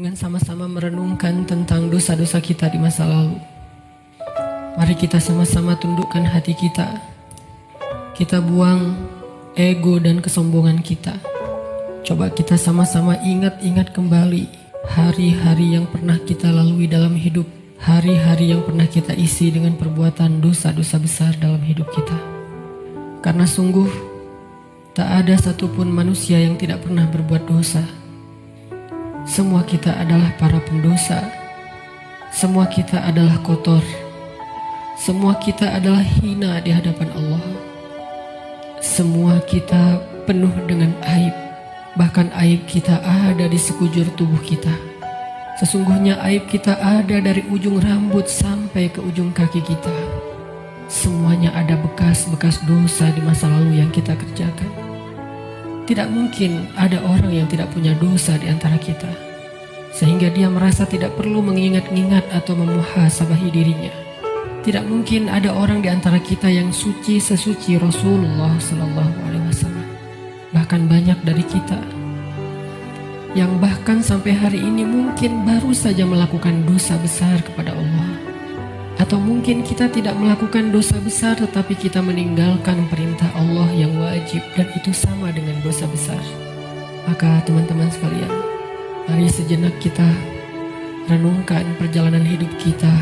Dengan sama-sama merenungkan tentang dosa-dosa kita di masa lalu. Mari kita sama-sama tundukkan hati kita. Kita buang ego dan kesombongan kita. Coba kita sama-sama ingat-ingat kembali hari-hari yang pernah kita lalui dalam hidup. Hari-hari yang pernah kita isi dengan perbuatan dosa-dosa besar dalam hidup kita. Karena sungguh tak ada satupun manusia yang tidak pernah berbuat dosa. Semua kita adalah para pendosa. Semua kita adalah kotor. Semua kita adalah hina di hadapan Allah. Semua kita penuh dengan aib. Bahkan aib kita ada di sekujur tubuh kita. Sesungguhnya aib kita ada dari ujung rambut sampai ke ujung kaki kita. Semuanya ada bekas-bekas dosa di masa lalu yang kita kerjakan. Tidak mungkin ada orang yang tidak punya dosa di antara kita, sehingga dia merasa tidak perlu mengingat-ingat atau memuhasabahi dirinya. Tidak mungkin ada orang di antara kita yang suci sesuci Rasulullah Sallallahu Alaihi Wasallam. Bahkan banyak dari kita yang bahkan sampai hari ini mungkin baru saja melakukan dosa besar kepada Allah. Atau mungkin kita tidak melakukan dosa besar tetapi kita meninggalkan perintah Allah yang wajib, dan itu sama dengan dosa besar. Maka teman-teman sekalian, mari sejenak kita renungkan perjalanan hidup kita.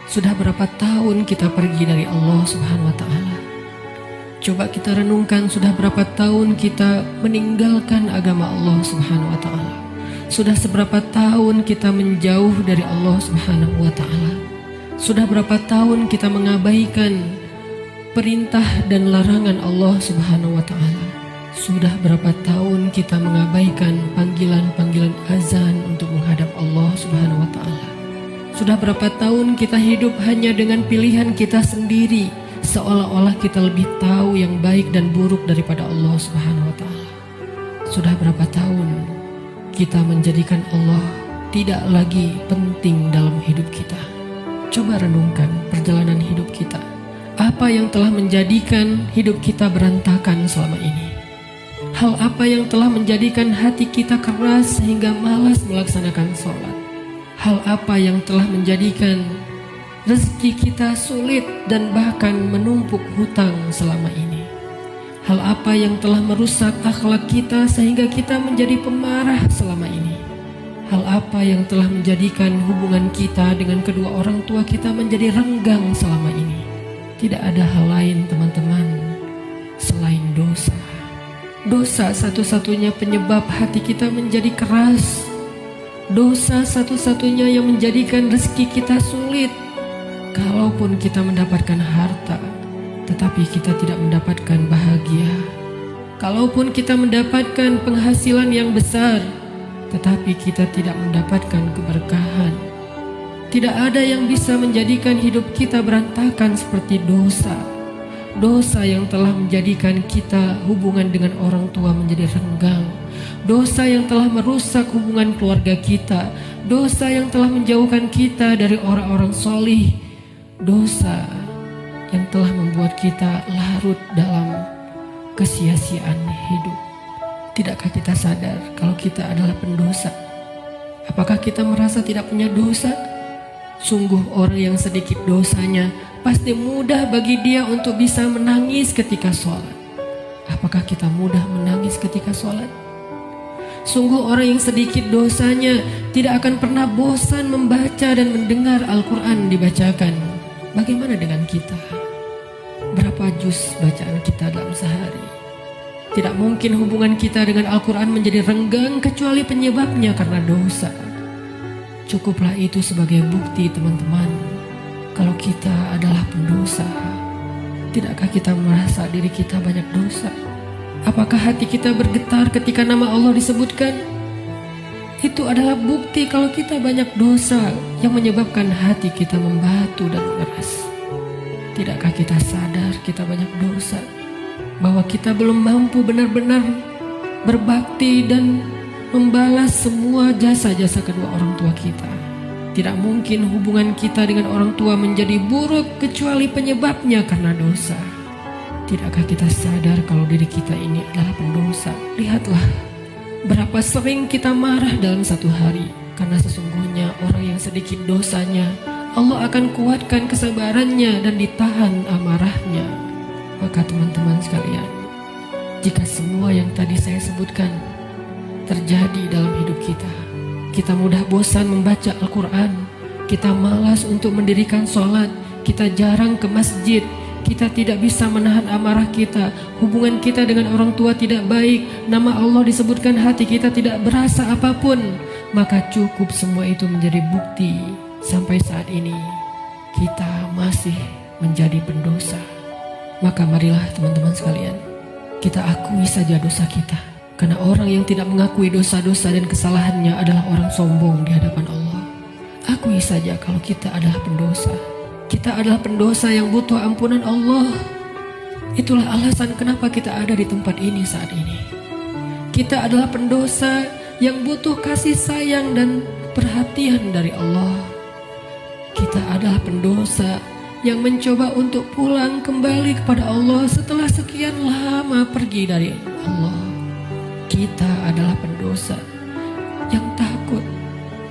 Sudah berapa tahun kita pergi dari Allah Subhanahu wa Ta'ala? Coba kita renungkan, sudah berapa tahun kita meninggalkan agama Allah Subhanahu wa Ta'ala? Sudah seberapa tahun kita menjauh dari Allah Subhanahu wa Ta'ala? Sudah berapa tahun kita mengabaikan perintah dan larangan Allah Subhanahu wa Ta'ala? Sudah berapa tahun kita mengabaikan panggilan-panggilan azan untuk menghadap Allah Subhanahu wa Ta'ala? Sudah berapa tahun kita hidup hanya dengan pilihan kita sendiri, seolah-olah kita lebih tahu yang baik dan buruk daripada Allah Subhanahu wa Ta'ala? Sudah berapa tahun kita menjadikan Allah tidak lagi penting dalam hidup kita? Coba renungkan perjalanan hidup kita. Apa yang telah menjadikan hidup kita berantakan selama ini? Hal apa yang telah menjadikan hati kita keras sehingga malas melaksanakan sholat? Hal apa yang telah menjadikan rezeki kita sulit dan bahkan menumpuk hutang selama ini? Hal apa yang telah merusak akhlak kita sehingga kita menjadi pemarah selama ini? Hal apa yang telah menjadikan hubungan kita dengan kedua orang tua kita menjadi renggang selama ini? Tidak ada hal lain, teman-teman, selain dosa. Dosa satu-satunya penyebab hati kita menjadi keras. Dosa satu-satunya yang menjadikan rezeki kita sulit. Kalaupun kita mendapatkan harta, tetapi kita tidak mendapatkan bahagia. Kalaupun kita mendapatkan penghasilan yang besar, tetapi kita tidak mendapatkan keberkahan. Tidak ada yang bisa menjadikan hidup kita berantakan seperti dosa. Dosa yang telah menjadikan kita hubungan dengan orang tua menjadi renggang. Dosa yang telah merusak hubungan keluarga kita. Dosa yang telah menjauhkan kita dari orang-orang solih. Dosa yang telah membuat kita larut dalam kesia-siaan hidup. Tidakkah kita sadar kalau kita adalah pendosa? Apakah kita merasa tidak punya dosa? Sungguh orang yang sedikit dosanya pasti mudah bagi dia untuk bisa menangis ketika sholat. Apakah kita mudah menangis ketika sholat? Sungguh orang yang sedikit dosanya tidak akan pernah bosan membaca dan mendengar Al-Quran dibacakan. Bagaimana dengan kita? Berapa juz bacaan kita dalam sehari? Tidak mungkin hubungan kita dengan Al-Quran menjadi renggang kecuali penyebabnya karena dosa. Cukuplah itu sebagai bukti, teman-teman, kalau kita adalah pendosa. Tidakkah kita merasa diri kita banyak dosa? Apakah hati kita bergetar ketika nama Allah disebutkan? Itu adalah bukti kalau kita banyak dosa yang menyebabkan hati kita membatu dan mengeras. Tidakkah kita sadar kita banyak dosa? Bahwa kita belum mampu benar-benar berbakti dan membalas semua jasa-jasa kedua orang tua kita. Tidak mungkin hubungan kita dengan orang tua menjadi buruk kecuali penyebabnya karena dosa. Tidakkah kita sadar kalau diri kita ini adalah pendosa? Lihatlah berapa sering kita marah dalam satu hari. Karena sesungguhnya orang yang sedikit dosanya, Allah akan kuatkan kesabarannya dan ditahan amarahnya. Maka teman-teman sekalian, jika semua yang tadi saya sebutkan terjadi dalam hidup kita, kita mudah bosan membaca Al-Quran, kita malas untuk mendirikan sholat, kita jarang ke masjid, kita tidak bisa menahan amarah kita, hubungan kita dengan orang tua tidak baik, nama Allah disebutkan, hati kita tidak berasa apapun, maka cukup semua itu menjadi bukti sampai saat ini kita masih menjadi pendosa. Maka marilah teman-teman sekalian, kita akui saja dosa kita. Karena orang yang tidak mengakui dosa-dosa dan kesalahannya adalah orang sombong di hadapan Allah. Akui saja kalau kita adalah pendosa. Kita adalah pendosa yang butuh ampunan Allah. Itulah alasan kenapa kita ada di tempat ini saat ini. Kita adalah pendosa yang butuh kasih sayang dan perhatian dari Allah. Kita adalah pendosa yang mencoba untuk pulang kembali kepada Allah setelah sekian lama pergi dari Allah. Kita adalah pendosa yang takut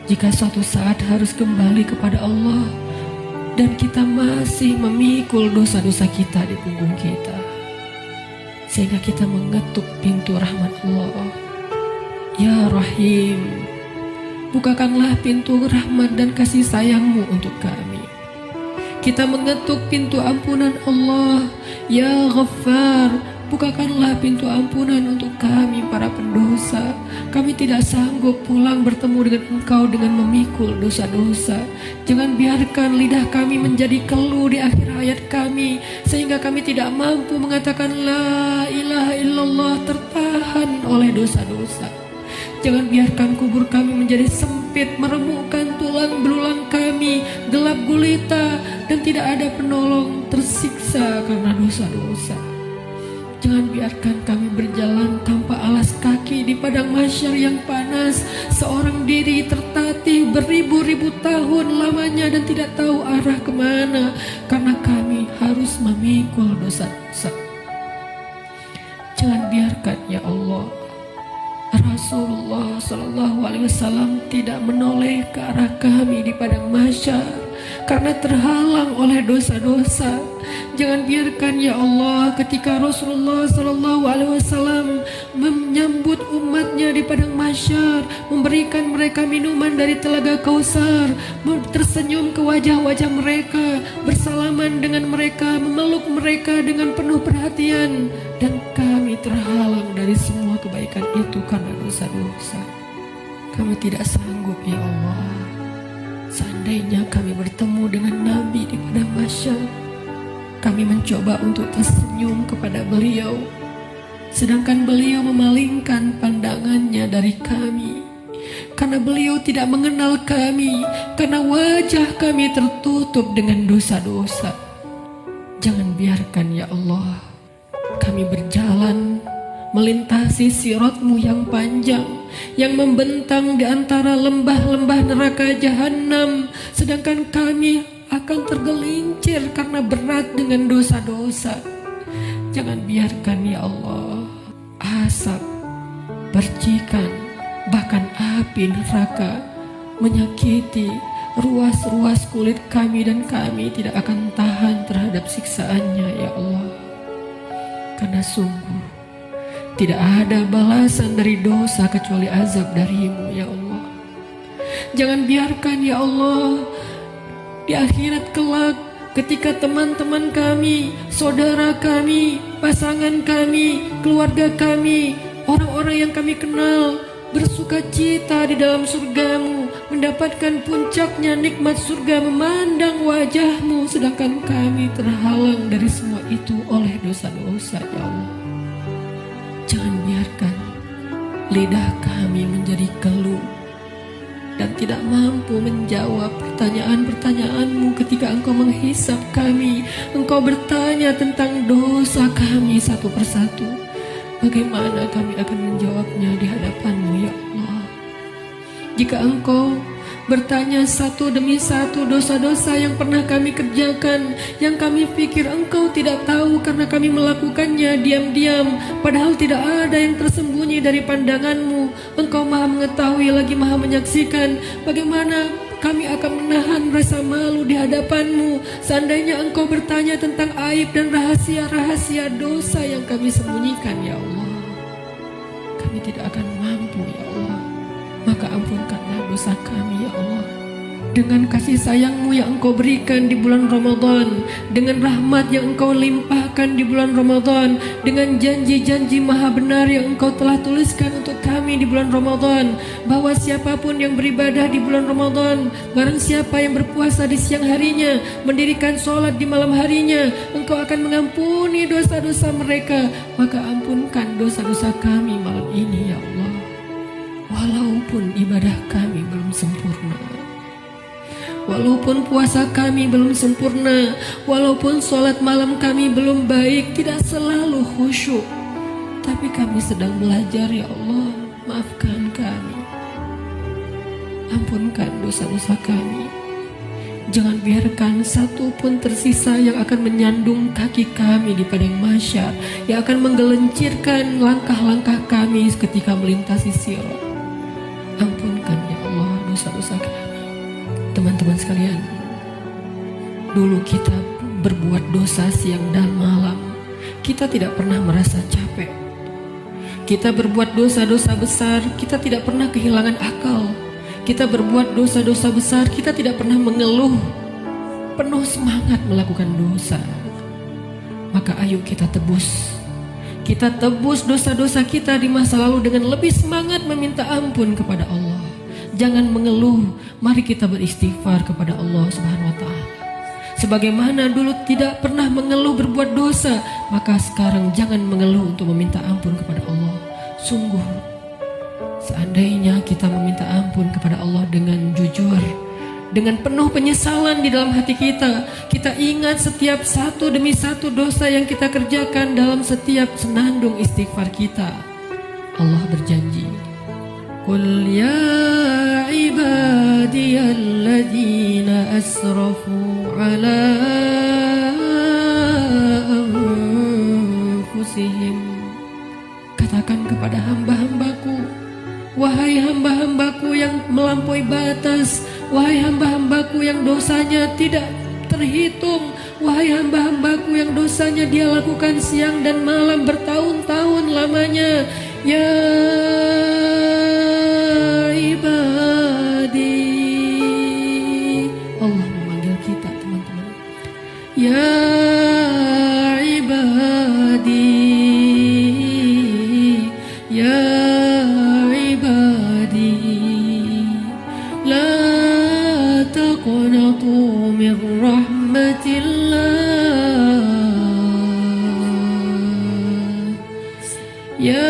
jika suatu saat harus kembali kepada Allah, dan kita masih memikul dosa-dosa kita di punggung kita, sehingga kita mengetuk pintu rahmat Allah. Ya Rahim, bukakanlah pintu rahmat dan kasih sayang-Mu untuk kami. Kita mengetuk pintu ampunan Allah. Ya Ghaffar, bukakanlah pintu ampunan untuk kami para pendosa. Kami tidak sanggup pulang bertemu dengan Engkau dengan memikul dosa-dosa. Jangan biarkan lidah kami menjadi keluh di akhir hayat kami, sehingga kami tidak mampu mengatakan La ilaha illallah, tertahan oleh dosa-dosa. Jangan biarkan kubur kami menjadi sempit, meremukkan tulang belulang kami, gelap gulita, dan tidak ada penolong, tersiksa karena dosa-dosa. Jangan biarkan kami berjalan tanpa alas kaki di padang mahsyar yang panas, seorang diri tertatih beribu-ribu tahun lamanya dan tidak tahu arah kemana, karena kami harus memikul dosa-dosa. Jangan biarkan ya Allah Rasulullah SAW tidak menoleh ke arah kami di padang mahsyar karena terhalang oleh dosa-dosa. Jangan biarkan ya Allah ketika Rasulullah SAW menyambut umatnya di padang mahsyar, memberikan mereka minuman dari telaga Kausar, tersenyum ke wajah-wajah mereka, bersalaman dengan mereka, memeluk mereka dengan penuh perhatian, dan kami terhalang dari semua kebaikan itu karena dosa-dosa. Kami tidak sanggup ya Allah. Seandainya kami bertemu dengan Nabi di padang mahsyar, kami mencoba untuk tersenyum kepada beliau, sedangkan beliau memalingkan pandangannya dari kami, karena beliau tidak mengenal kami, karena wajah kami tertutup dengan dosa-dosa. Jangan biarkan ya Allah kami berjalan melintasi sirat-Mu yang panjang, yang membentang di antara lembah-lembah neraka jahanam, sedangkan kami akan tergelincir karena berat dengan dosa-dosa. Jangan biarkan ya Allah asap, percikan, bahkan api neraka menyakiti ruas-ruas kulit kami, dan kami tidak akan tahan terhadap siksaannya ya Allah. Karena sungguh tidak ada balasan dari dosa kecuali azab dari-Mu ya Allah. Jangan biarkan ya Allah di akhirat kelak ketika teman-teman kami, saudara kami, pasangan kami, keluarga kami, orang-orang yang kami kenal bersuka cita di dalam surga-Mu, mendapatkan puncaknya nikmat surga, memandang wajah-Mu, sedangkan kami terhalang dari semua itu oleh dosa-dosa ya Allah. Jangan biarkan lidah kami menjadi keluh dan tidak mampu menjawab pertanyaan-pertanyaan-Mu ketika Engkau menghisap kami. Engkau bertanya tentang dosa kami satu persatu. Bagaimana kami akan menjawabnya di hadapan-Mu ya Allah? Jika Engkau bertanya satu demi satu dosa-dosa yang pernah kami kerjakan, yang kami pikir Engkau tidak tahu karena kami melakukannya diam-diam, padahal tidak ada yang tersembunyi dari pandangan-Mu. Engkau maha mengetahui lagi maha menyaksikan bagaimana kami akan menahan rasa malu di hadapan-Mu seandainya Engkau bertanya tentang aib dan rahasia-rahasia dosa yang kami sembunyikan, ya Allah. Kami tidak akan mampu, ya Allah. Maka ampunkanlah dosa kami, ya Allah. Dengan kasih sayang-Mu yang Engkau berikan di bulan Ramadan, dengan rahmat yang Engkau limpahkan di bulan Ramadan, dengan janji-janji maha benar yang Engkau telah tuliskan untuk kami di bulan Ramadan, bahwa siapapun yang beribadah di bulan Ramadan, barang siapa yang berpuasa di siang harinya, mendirikan sholat di malam harinya, Engkau akan mengampuni dosa-dosa mereka. Maka ampunkan dosa-dosa kami malam ini, ya Allah. Walaupun ibadah kami belum sempurna, walaupun puasa kami belum sempurna, walaupun sholat malam kami belum baik, tidak selalu khusyuk, tapi kami sedang belajar, ya Allah. Maafkan kami, ampunkan dosa-dosa kami. Jangan biarkan satu pun tersisa yang akan menyandung kaki kami di padang mahsyar, yang akan menggelincirkan langkah-langkah kami ketika melintasi sirat. Ampunkan, ya Allah, dosa-dosa kami. Teman-teman sekalian, dulu kita berbuat dosa siang dan malam, kita tidak pernah merasa capek. Kita berbuat dosa-dosa besar, kita tidak pernah kehilangan akal. Kita berbuat dosa-dosa besar, kita tidak pernah mengeluh, penuh semangat melakukan dosa. Maka ayo kita tebus. Kita tebus dosa-dosa kita di masa lalu dengan lebih semangat meminta ampun kepada Allah. Jangan mengeluh, mari kita beristighfar kepada Allah Subhanahu wa Ta'ala. Sebagaimana dulu tidak pernah mengeluh berbuat dosa, maka sekarang jangan mengeluh untuk meminta ampun kepada Allah. Sungguh, seandainya kita meminta ampun kepada Allah dengan jujur, dengan penuh penyesalan di dalam hati kita, kita ingat setiap satu demi satu dosa yang kita kerjakan dalam setiap senandung istighfar kita. Allah berjanji, Qul ya ibadiyalladzina asrafu ala anfusihim. Katakan kepada hamba-hambaku, wahai hamba-hambaku yang melampaui batas, wahai hamba-hambaku yang dosanya tidak terhitung, wahai hamba-hambaku yang dosanya dia lakukan siang dan malam bertahun-tahun lamanya, ya ibadi. Allah memanggil kita, teman-teman. Ya ibadi, ya ibadi, la taqnatu min rahmatillah. Ya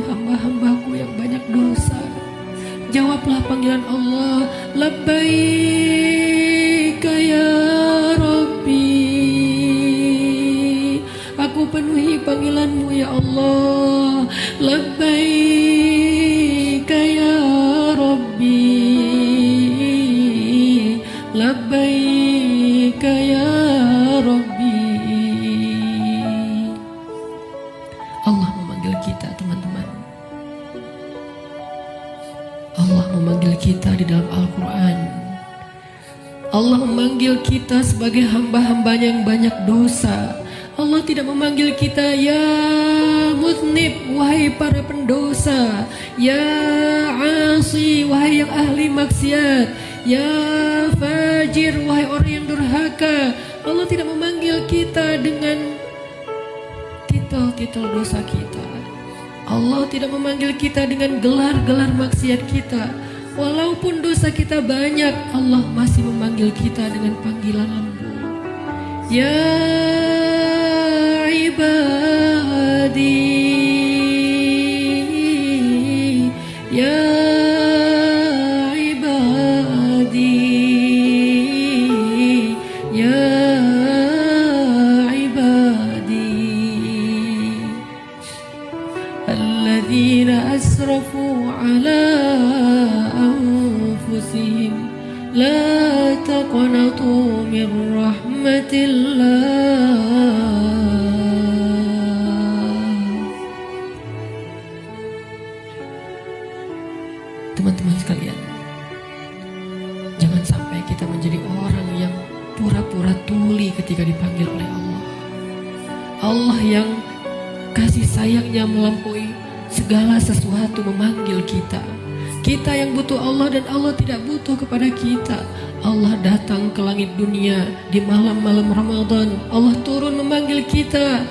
hamba-hambaku yang banyak dosa, jawablah panggilan Allah. Labbaika ya Rabbi, aku penuhi panggilanmu ya Allah. Labbaika ya Rabbi, labbaika ya Rabbi. Allah memanggil kita, teman-teman. Allah memanggil kita di dalam Al-Quran. Allah memanggil kita sebagai hamba-hambanya yang banyak dosa. Allah tidak memanggil kita ya mudnib, wahai para pendosa, ya asi, wahai yang ahli maksiat, ya fajir, wahai orang yang durhaka. Allah tidak memanggil kita dengan titel dosa kita. Allah tidak memanggil kita dengan gelar-gelar maksiat kita. Walaupun dosa kita banyak, Allah masih memanggil kita dengan panggilan lembut. Ya ibadi, ya ibadi, ya alladzina asrafu ala anfusihim la taqnatu min rahmatillah. Allah yang kasih sayangnya melampaui segala sesuatu memanggil kita. Kita yang butuh Allah dan Allah tidak butuh kepada kita. Allah datang ke langit dunia di malam-malam Ramadan. Allah turun memanggil kita.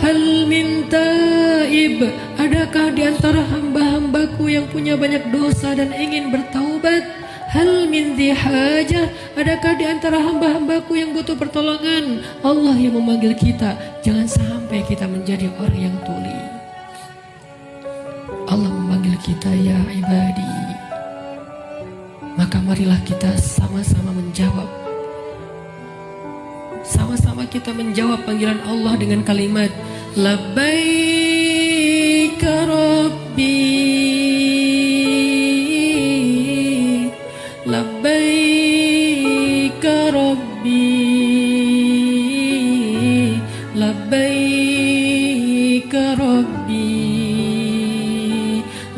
Hal min taib, adakah di antara hamba-hambaku yang punya banyak dosa dan ingin bertaubat? Hal min hajah, adakah di antara hamba-hambaku yang butuh pertolongan? Allah yang memanggil kita. Jangan sampai kita menjadi orang yang tuli. Allah memanggil kita, ya ibadi. Maka marilah kita sama-sama menjawab. Sama-sama kita menjawab panggilan Allah dengan kalimat Labbaika Rabbi, Labbaika Rabbi, Labbaika Rabbi,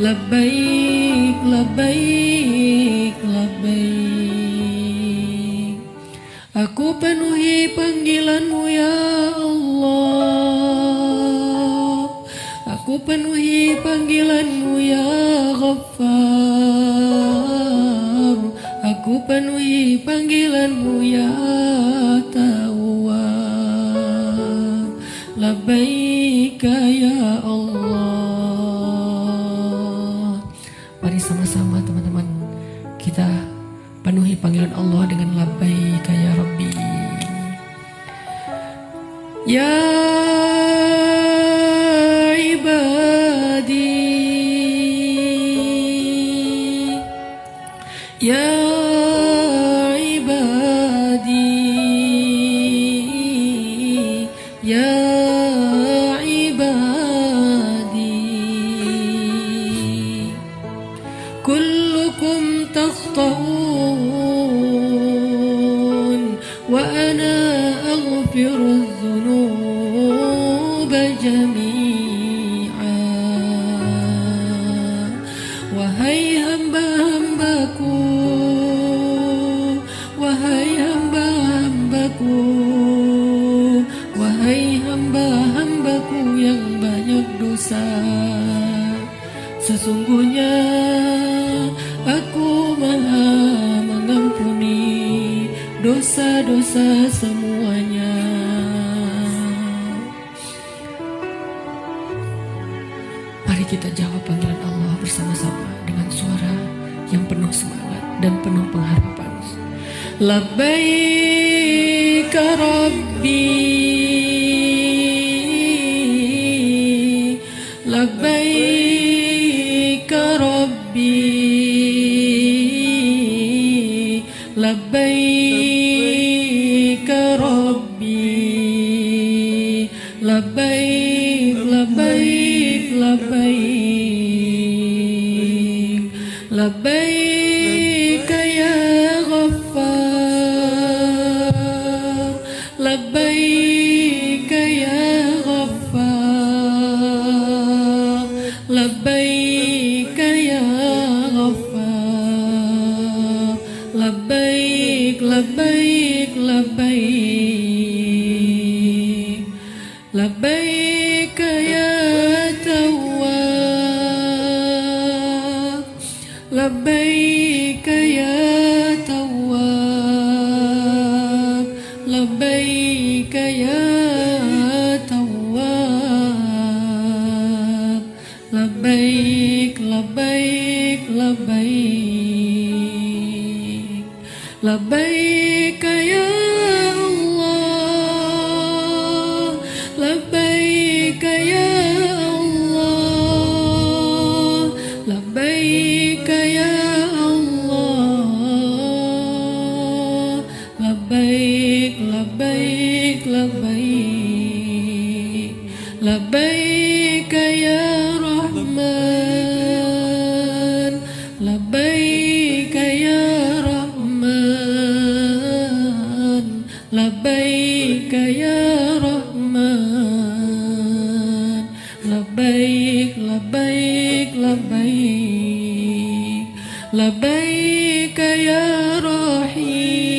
Labbaik, Labbaik, Labbaik. Aku penuhi panggilanmu ya Allah. Aku penuhi panggilanmu ya Ghaffar. Aku penuhi panggilanmu ya Tawwab. Labbaika ya Allah. Mari sama-sama teman-teman kita penuhi panggilan Allah dengan labbaika ya Rabbi. Ya ibadi, ya ibadi, ya ibadi, kullukum takhta'un wa ana aghfiru dhunuba jami'a. Wahai hamba-hambaku, wahai hamba-hambaku, wahai hamba-hambaku yang banyak dosa, sesungguhnya aku maha mengampuni dosa-dosa semuanya. Mari kita jawab panggilan Allah bersama-sama dengan suara yang penuh semangat dan penuh pengharapan. Labbaika Rabbi, Labbaika Rabbi, Labbaika Rabbi, Labbaik, Labbaik, Labbaik, Labbaik ya Ghaffar, Labbaik ya Ghaffar, Labbaik ya Ghaffar, Labbaik, Labbaik, Labbaik, Labbaik ya Tawwab, Labbaik ya Tawwab, Labbaik ya Tawwab, Labbaik, Labbaik, Labbaik, Labbaik ya Allah, Labbaik ya Allah, Labbaik ya Allah, Labbaik, Labbaik, Labbaik, Labbaik ya Rahman, Labbaik ya Rahman, Labbaik ya Rahman, Labbaik, Labbaik, Labbaik, Labbaik ya Rahim,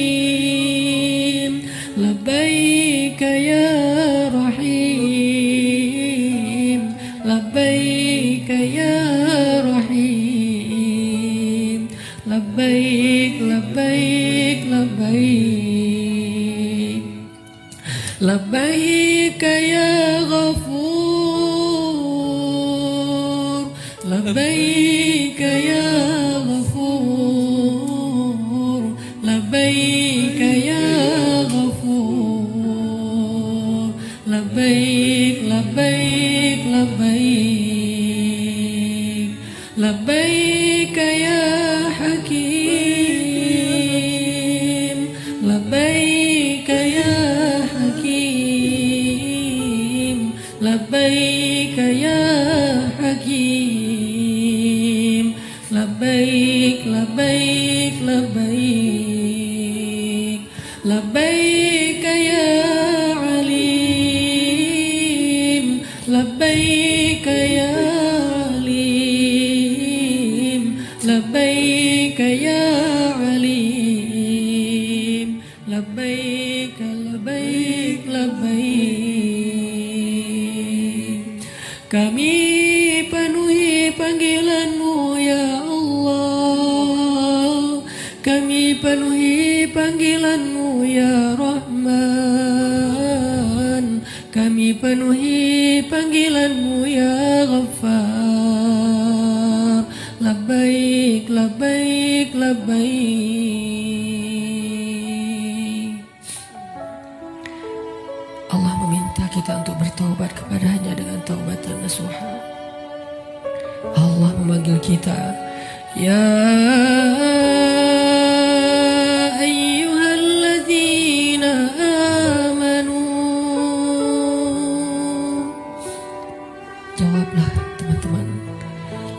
Labbaik ya Rahim, labbaik ya ghafur, labbaik ya ghafur, labbaik ya ghafur, labbaik labbaik labbaik, labbaik ya hakim, labbaik ya hakim, labbaik ya hakim, labbaik labbaik labbaik, labbaik ya alim, labbaik ya alim, labbaik ya alim, labbaik labbaik labbaik. Kami penuhi panggilan-Mu ya Allah, kami penuhi panggilan-Mu ya Rahman, kami penuhi panggilan-Mu ya Ghaffar. Labbaik labbaik labbaik. Allah meminta kita untuk bertaubat kepadanya dengan taubatan nasuha. Allah memanggil kita, ya ayyuhalladzina amanu. Jawablah teman-teman,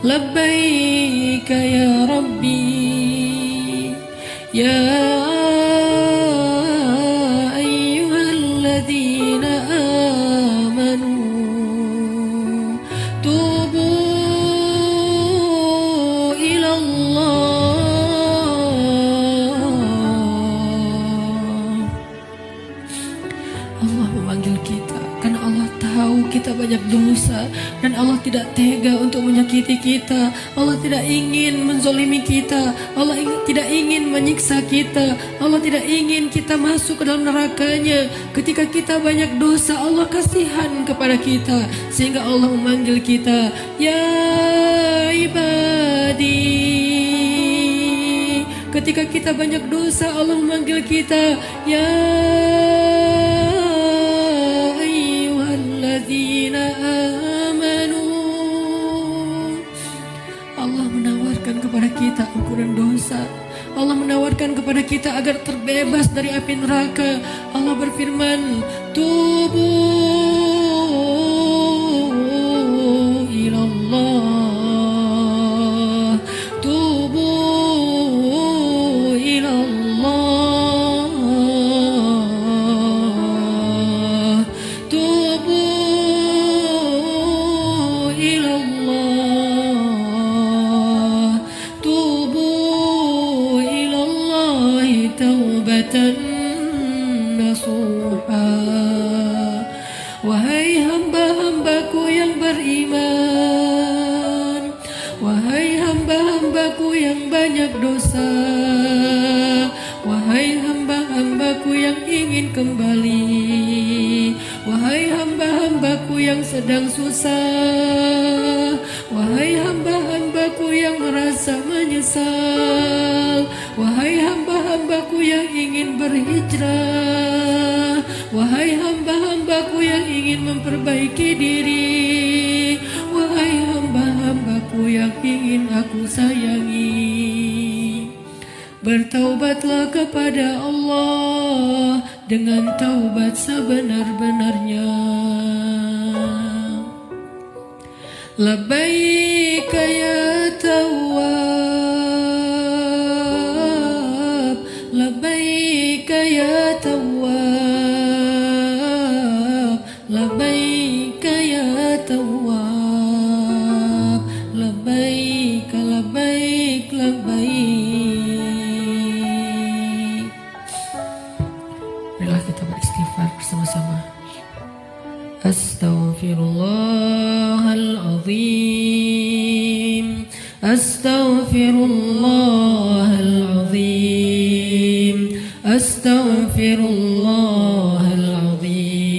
labbaik ya Rabbi, ya ayyuhalladzina amanu, tubu Allah memanggil kita karena Allah tahu kita banyak dosa dan Allah tidak tega untuk menyakiti kita. Allah tidak ingin menzolimi kita. Allah tidak ingin menyiksa kita. Allah tidak ingin kita masuk ke dalam nerakanya. Ketika kita banyak dosa, Allah kasihan kepada kita sehingga Allah memanggil kita, ya ibadi. Ketika kita banyak dosa, Allah memanggil kita, ya ayyuhalladzina amanu. Allah menawarkan kepada kita ampunan dosa. Allah menawarkan kepada kita agar terbebas dari api neraka. Allah berfirman, tubu ilallah, tubu ilallah, tubu ilallah, tubu ilallahi taubatan nasuha. Wahai hamba-hambaku yang beriman, wahai hamba-hambaku yang banyak dosa, wahai hamba-hambaku yang ingin kembali, wahai hamba-hambaku yang sedang susah, wahai hamba-hambaku yang merasa menyesal, wahai hamba-hambaku yang ingin berhijrah, wahai hamba-hambaku yang ingin memperbaiki diri, wahai hamba-hambaku yang ingin aku sayangi, bertaubatlah kepada Allah dengan taubat sebenar-benarnya. Labbaik ya Tawwab, labbaik ya Tawwab, labbaik ya Tawwab, labbaik labbaik labbaik. Marilah kita beristighfar bersama-sama. Astaghfirullahaladzim, astaghfirullahaladzim, astaghfirullahaladzim.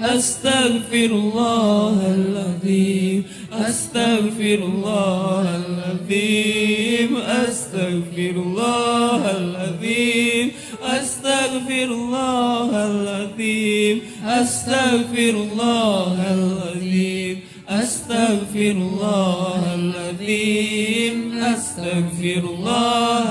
أستغفر الله العظيم أستغفر الله العظيم أستغفر الله العظيم أستغفر الله العظيم أستغفر الله العظيم أستغفر الله العظيم أستغفر الله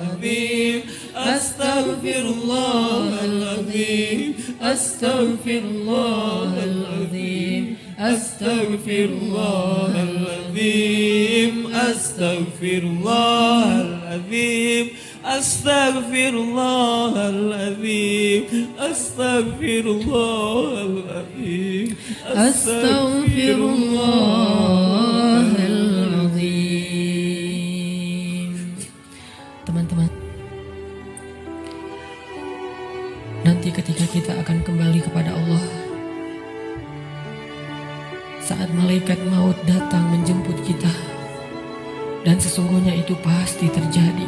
العظيم أستغفر الله العظيم أستغفر الله العظيم أستغفر الله العظيم أستغفر الله العظيم أستغفر الله العظيم أستغفر الله العظيم أستغفر الله العظيم. Teman-teman, nanti ketika kita akan kembali kepada Allah, saat malaikat maut datang menjemput kita, dan sesungguhnya itu pasti terjadi.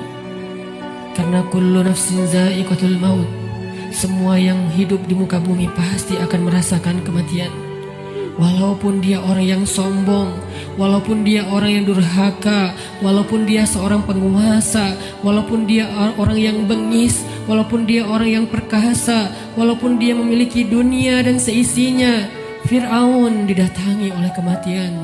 Karena kullu nafsin za'iqatul maut, semua yang hidup di muka bumi pasti akan merasakan kematian. Walaupun dia orang yang sombong, walaupun dia orang yang durhaka, walaupun dia seorang penguasa, walaupun dia orang yang bengis, walaupun dia orang yang perkasa, walaupun dia memiliki dunia dan seisinya. Fir'aun didatangi oleh kematian,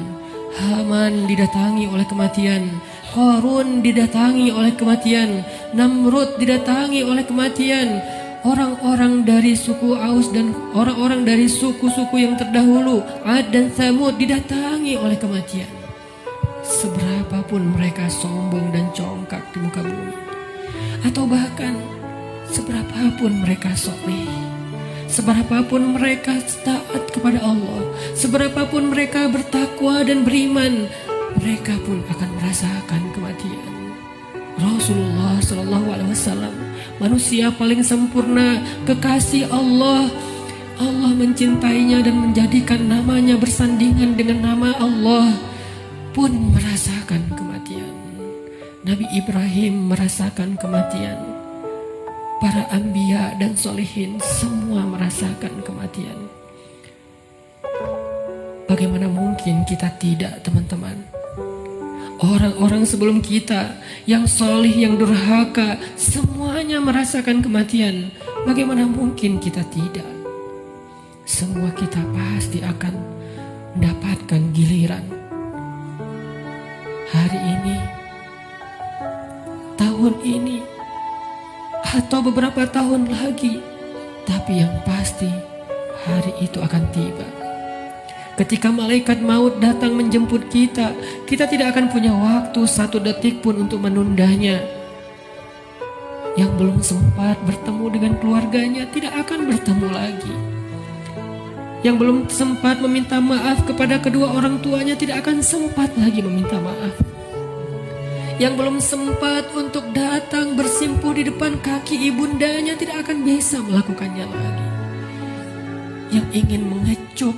Haman didatangi oleh kematian, Qarun didatangi oleh kematian, Namrud didatangi oleh kematian. Orang-orang dari suku Aus dan orang-orang dari suku-suku yang terdahulu, Ad dan Tsamud, didatangi oleh kematian. Seberapapun mereka sombong dan congkak di muka bumi, atau bahkan seberapapun mereka soleh, seberapapun mereka taat kepada Allah, seberapapun mereka bertakwa dan beriman, mereka pun akan merasakan kematian. Rasulullah SAW, manusia paling sempurna, kekasih Allah. Allah mencintainya dan menjadikan namanya bersandingan dengan nama Allah, pun merasakan kematian. Nabi Ibrahim merasakan kematian. Para anbiya dan solehin semua merasakan kematian. Bagaimana mungkin kita tidak, teman-teman? Orang-orang sebelum kita yang solih, yang durhaka, semuanya merasakan kematian. Bagaimana mungkin kita tidak? Semua kita pasti akan mendapatkan giliran. Hari ini, tahun ini, atau beberapa tahun lagi. Tapi yang pasti hari itu akan tiba. Ketika malaikat maut datang menjemput kita, kita tidak akan punya waktu satu detik pun untuk menundanya. Yang belum sempat bertemu dengan keluarganya tidak akan bertemu lagi. Yang belum sempat meminta maaf kepada kedua orang tuanya tidak akan sempat lagi meminta maaf. Yang belum sempat untuk datang bersimpuh di depan kaki ibundanya tidak akan bisa melakukannya lagi. Yang ingin mengecup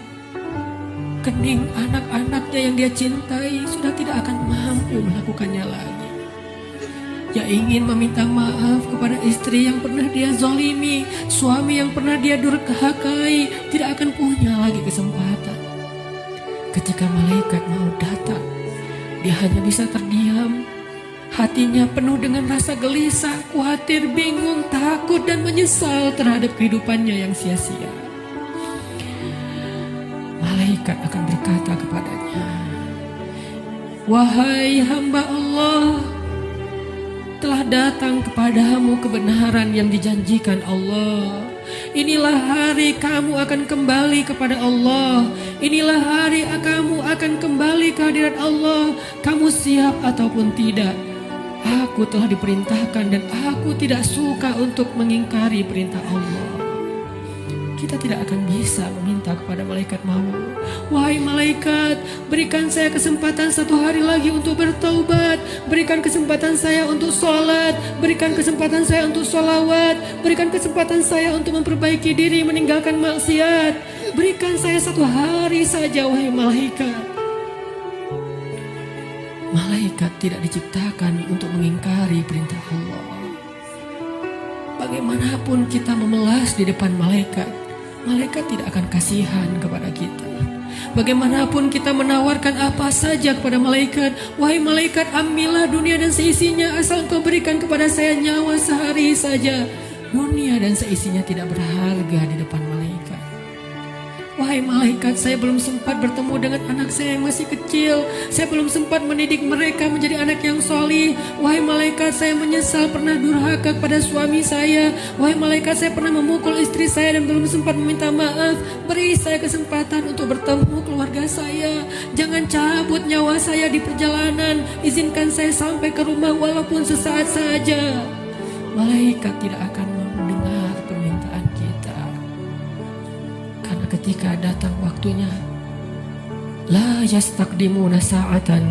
kening anak-anaknya yang dia cintai sudah tidak akan mampu melakukannya lagi. Yang ingin meminta maaf kepada istri yang pernah dia zalimi, suami yang pernah dia durhakai, tidak akan punya lagi kesempatan. Ketika malaikat mau datang, dia hanya bisa terdiam. Hatinya penuh dengan rasa gelisah, khawatir, bingung, takut, dan menyesal terhadap kehidupannya yang sia-sia. Malaikat akan berkata kepadanya, "Wahai hamba Allah, telah datang kepadamu kebenaran yang dijanjikan Allah. Inilah hari kamu akan kembali kepada Allah. Inilah hari kamu akan kembali ke hadirat Allah. Kamu siap ataupun tidak? Aku telah diperintahkan dan aku tidak suka untuk mengingkari perintah Allah." Kita tidak akan bisa meminta kepada malaikat maut, "Wahai malaikat, berikan saya kesempatan satu hari lagi untuk bertaubat. Berikan kesempatan saya untuk sholat. Berikan kesempatan saya untuk sholawat. Berikan kesempatan saya untuk memperbaiki diri, meninggalkan maksiat. Berikan saya satu hari saja, wahai malaikat." Malaikat tidak diciptakan untuk mengingkari perintah Allah. Bagaimanapun kita memelas di depan malaikat, malaikat tidak akan kasihan kepada kita. Bagaimanapun kita menawarkan apa saja kepada malaikat, wahai malaikat, ambillah dunia dan seisinya, asal engkau berikan kepada saya nyawa sehari saja. Dunia dan seisinya tidak berharga di depan malaikat. Wahai malaikat, saya belum sempat bertemu dengan anak saya yang masih kecil. Saya belum sempat mendidik mereka menjadi anak yang solih. Wahai malaikat, saya menyesal pernah durhaka kepada suami saya. Wahai malaikat, saya pernah memukul istri saya dan belum sempat meminta maaf. Beri saya kesempatan untuk bertemu keluarga saya. Jangan cabut nyawa saya di perjalanan. Izinkan saya sampai ke rumah walaupun sesaat saja. Malaikat tidak akan mendengar permintaan kita. Karena ketika datang waktunya, la yastaqdimuna sa'atan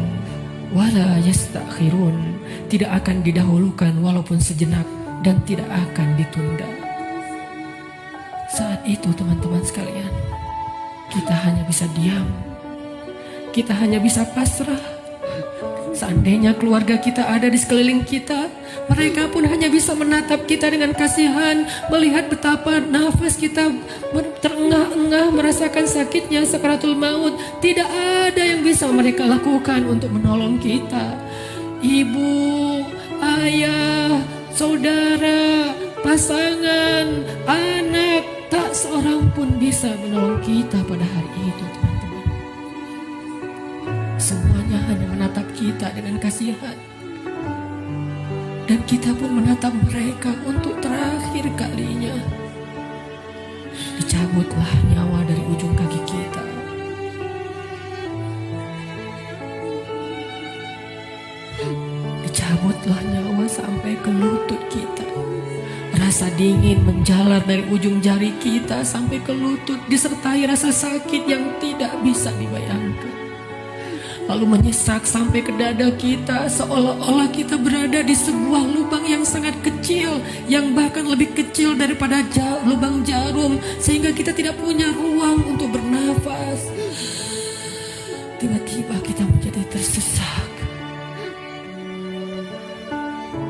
wala yastakhirun, tidak akan didahulukan walaupun sejenak dan tidak akan ditunda. Saat itu teman-teman sekalian, kita hanya bisa diam, kita hanya bisa pasrah. Seandainya keluarga kita ada di sekeliling kita, mereka pun hanya bisa menatap kita dengan kasihan, melihat betapa nafas kita terengah-engah, merasakan sakitnya sakaratul maut. Tidak ada yang bisa mereka lakukan untuk menolong kita. Ibu, ayah, saudara, pasangan, anak, tak seorang pun bisa menolong kita pada hari itu, teman-teman. Semuanya hanya menatap kita dengan kasihan. Dan kita pun menatap mereka untuk terakhir kalinya. Dicabutlah nyawa dari ujung kaki kita. Dicabutlah nyawa sampai ke lutut kita. Rasa dingin menjalar dari ujung jari kita sampai ke lutut, disertai rasa sakit yang tidak bisa dibayangkan. Lalu menyesak sampai ke dada kita, seolah-olah kita berada di sebuah lubang yang sangat kecil, yang bahkan lebih kecil daripada lubang jarum, sehingga kita tidak punya ruang untuk bernafas. Tiba-tiba kita menjadi tersesak.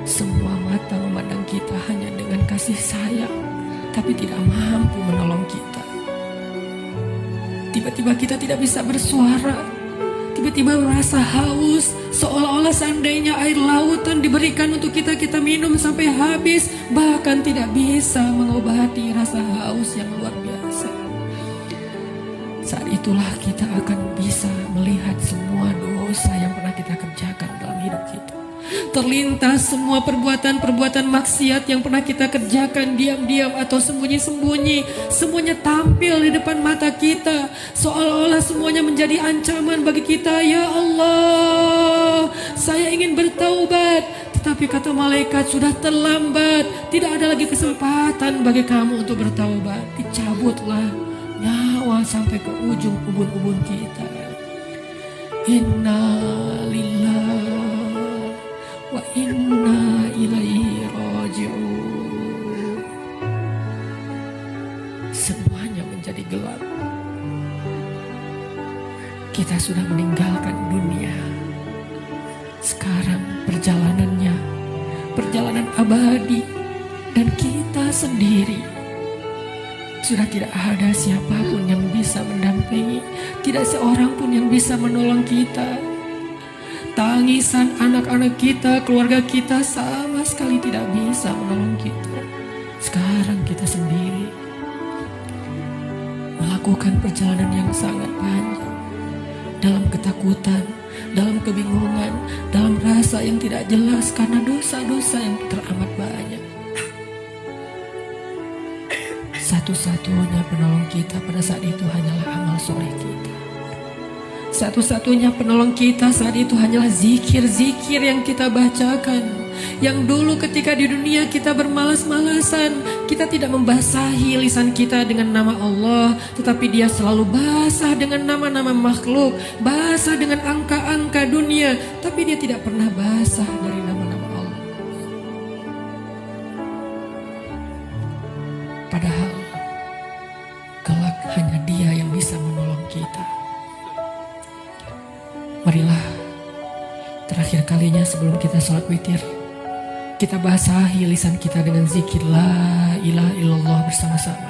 Semua mata memandang kita hanya dengan kasih sayang, tapi tidak mampu menolong kita. Tiba-tiba kita tidak bisa bersuara. Tiba-tiba merasa haus, seolah-olah seandainya air lautan diberikan untuk kita minum sampai habis, bahkan tidak bisa mengobati rasa haus yang luar biasa. Saat itulah kita akan bisa melihat semua dosa yang pernah kita kerjakan dalam hidup kita. Terlintas semua perbuatan-perbuatan maksiat yang pernah kita kerjakan diam-diam atau sembunyi-sembunyi. Semuanya tampil di depan mata kita, seolah-olah semuanya menjadi ancaman bagi kita. Ya Allah, saya ingin bertaubat, tetapi kata malaikat sudah terlambat. Tidak ada lagi kesempatan bagi kamu untuk bertaubat. Dicabutlah nyawa sampai ke ujung ubun-ubun kita. Inna lillahi wa inna ilaihi raji'un. Semuanya menjadi gelap. Kita sudah meninggalkan dunia. Sekarang perjalanannya perjalanan abadi, dan kita sendiri. Sudah tidak ada siapapun yang bisa mendampingi, tidak seorang pun yang bisa menolong kita. Tangisan anak-anak kita, keluarga kita sama sekali tidak bisa menolong kita. Sekarang kita sendiri melakukan perjalanan yang sangat panjang, dalam ketakutan, dalam kebingungan, dalam rasa yang tidak jelas karena dosa-dosa yang teramat banyak. Satu-satunya penolong kita pada saat itu hanyalah amal soleh kita. Satu-satunya penolong kita saat itu hanyalah zikir-zikir yang kita bacakan. Yang dulu ketika di dunia kita bermalas-malasan, kita tidak membasahi lisan kita dengan nama Allah, tetapi dia selalu basah dengan nama-nama makhluk, basah dengan angka-angka dunia, tapi dia tidak pernah basah dari nama-nama Allah. Padahal kelak hanya dia yang bisa menolong kita. Marilah terakhir kalinya sebelum kita sholat witir, kita basahi lisan kita dengan zikir la ilaha illallah bersama-sama.